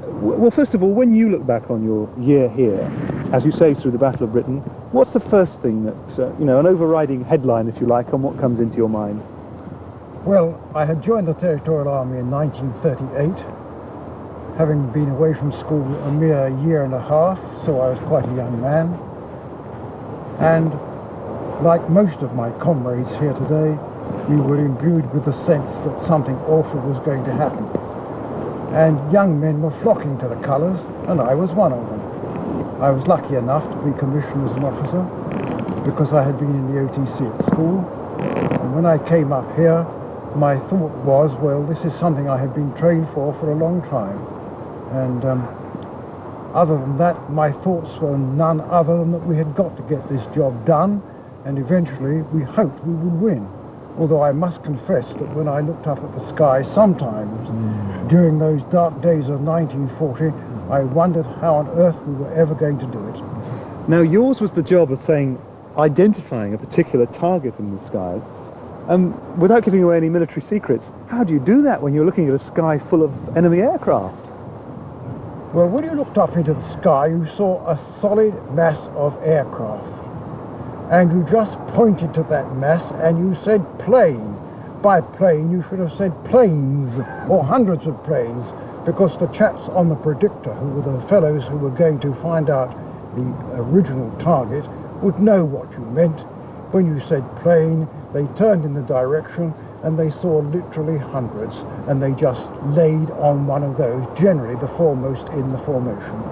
Well, first of all, when you look back on your year here, as you say, through the Battle of Britain, what's the first thing that, you know, an overriding headline, if you like, on what comes into your mind? Well, I had joined the Territorial Army in 1938, having been away from school a mere year and a half, so I was quite a young man. And like most of my comrades here today, we were imbued with the sense that something awful was going to happen. And young men were flocking to the colours, and I was one of them. I was lucky enough to be commissioned as an officer because I had been in the OTC at school. And when I came up here, my thought was, well, this is something I had been trained for a long time. And other than that, my thoughts were none other than that we had got to get this job done, and eventually we hoped we would win. Although I must confess that when I looked up at the sky sometimes during those dark days of 1940, I wondered how on earth we were ever going to do it. Now, yours was the job of identifying a particular target in the sky. Without giving away any military secrets, how do you do that when you're looking at a sky full of enemy aircraft? Well, when you looked up into the sky, you saw a solid mass of aircraft. And you just pointed to that mass and you said plane. By plane, you should have said planes, or hundreds of planes, because the chaps on the predictor, who were the fellows who were going to find out the original target, would know what you meant. When you said plane, they turned in the direction and they saw literally hundreds, and they just laid on one of those, generally the foremost in the formation.